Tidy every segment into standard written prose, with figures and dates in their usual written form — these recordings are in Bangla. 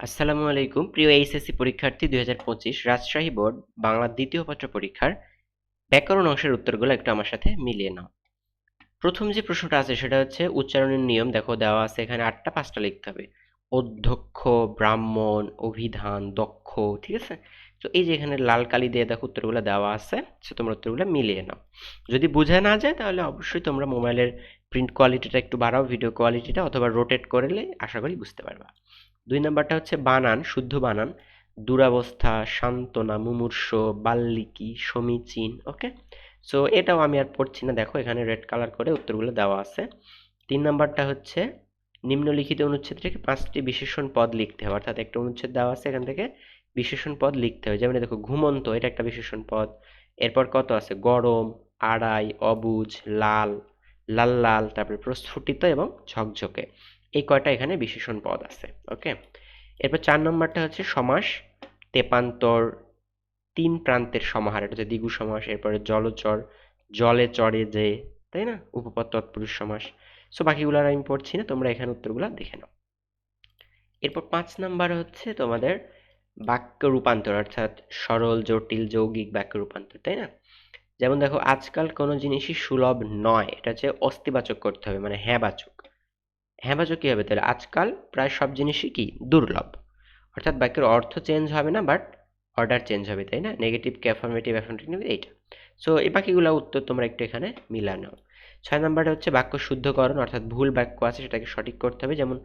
আসসালামু আলাইকুম প্রিয় এইচএসসি পরীক্ষার্থী 2025 রাজশাহী বোর্ড বাংলা দ্বিতীয় পত্র পরীক্ষার ব্যাকরণ অংশের উত্তরগুলো একটু আমার সাথে মিলিয়ে নাও। প্রথম যে প্রশ্নটা আছে সেটা হচ্ছে উচ্চারণের নিয়ম। দেখো দেওয়া আছে এখানে 8টা 5টা লিখতে হবে। অধ্যক্ষ, ব্রাহ্মণ, অভিধান, দক্ষ, ঠিক আছে। তো এই যে এখানে লাল কালি দিয়ে দেখো উত্তরগুলো দেওয়া আছে, সে তোমরা উত্তরগুলো মিলিয়ে নাও। যদি বোঝা না যায় তাহলে অবশ্যই তোমরা মোবাইলের প্রিন্ট কোয়ালিটিটা একটু বাড়াও, ভিডিও কোয়ালিটিটা, অথবা রোটেট করলে আশা করি বুঝতে পারবা। 2 নাম্বারটা হচ্ছে বানান, শুদ্ধ বানান। দুরাবস্থা, সান্ত্বনা, মুমূর্ষ, বাল্মীকি, সমীচীন। ওকে, সো এটাও আমি আর পড়ছি না, দেখো এখানে রেড কালার করে উত্তরগুলো দেওয়া আছে। 3 নাম্বারটা হচ্ছে নিম্নলিখিত অনুচ্ছেদ থেকে 5টি বিশেষণ পদ লিখতে হবে, অর্থাৎ একটা অনুচ্ছেদ দেওয়া আছে, এখান থেকে বিশেষণ পদ লিখতে হবে। যেমন দেখো ঘুমন্ত, এটা একটা বিশেষণ পদ। এরপর কত আছে, গরম, আড়াই, অবুঝ, লাল, লাল লাল, তারপরে প্রস্ফুটিত এবং ঝকঝকে। এই কয়টা এখানে বিশেষণ পদ আছে। ওকে, এরপর 4 নম্বরটা হচ্ছে সমাস, তেপান্তর, 3 প্রান্তের সমাহার, এটা হচ্ছে দ্বিগু সমাস। এরপরে জলচর, জলে চড়ে যে, তাই না, উপপদ তৎপুরুষ সমাস। সো বাকিগুলো আর আমি পড়ছি না, তোমরা এখানে উত্তরগুলো দেখে নাও। এরপর 5 নাম্বার হচ্ছে তোমাদের বাক্য রূপান্তর, অর্থাৎ সরল, জটিল, যৌগিক বাক্য রূপান্তর, তাই না। যেমন দেখো আজকাল কোনো জিনিসই সুলভ নয়, এটা হচ্ছে অস্তিবাচক করতে হবে, মানে হ্যাঁ বাচক। হ্যাঁ বাচক কি হবে তাহলে, আজকাল প্রায় সব জিনিসই কি দুর্লভ। অর্থাৎ বাক্যের অর্থ চেঞ্জ হবে না, বাট অর্ডার চেঞ্জ হবে, তাই না। নেগেটিভ কে অ্যাফার্মেটিভ, অ্যাফার্মেটিভ এইটা। সো এই বাকিগুলো উত্তর তোমরা একটু এখানে মিলানো। 6 নাম্বারটা হচ্ছে বাক্য শুদ্ধকরণ, অর্থাৎ ভুল বাক্য আছে সেটাকে সঠিক করতে হবে। যেমন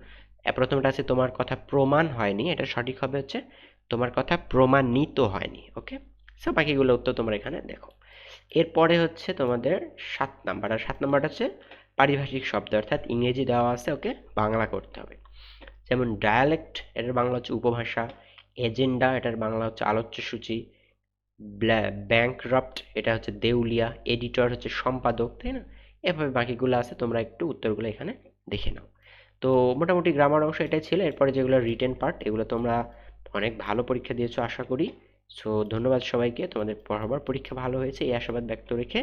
প্রথমটা আছে তোমার কথা প্রমাণ হয়নি, এটা সঠিক হবে হচ্ছে তোমার কথা প্রমাণিত হয়নি। ওকে, সো বাকিগুলো উত্তর তোমরা এখানে দেখো। এরপরে হচ্ছে তোমাদের 7 নাম্বার, আর 7 নাম্বারটা হচ্ছে পারিভাষিক শব্দ, অর্থাৎ ইংরেজি দেওয়া আছে, ওকে বাংলা করতে হবে। যেমন ডায়ালেক্ট, এটার বাংলা হচ্ছে উপভাষা। এজেন্ডা, এটার বাংলা হচ্ছে আলোচ্যসূচি। ব্যাংকরাপ্ট, এটা হচ্ছে দেউলিয়া। এডিটর হচ্ছে সম্পাদক, তাই না। এভাবে বাকিগুলো আছে, তোমরা একটু উত্তরগুলো এখানে দেখে নাও। তো মোটামুটি গ্রামার অংশ এটাই ছিল। এরপরে যেগুলো রিটেন পার্ট, এগুলো তোমরা অনেক ভালো পরীক্ষা দিয়েছো আশা করি। সো ধন্যবাদ সবাইকে, তোমাদের পরবার পরীক্ষা ভালো হয়েছে এই আশাবাদ ব্যক্ত রেখে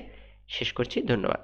শেষ করছি। ধন্যবাদ।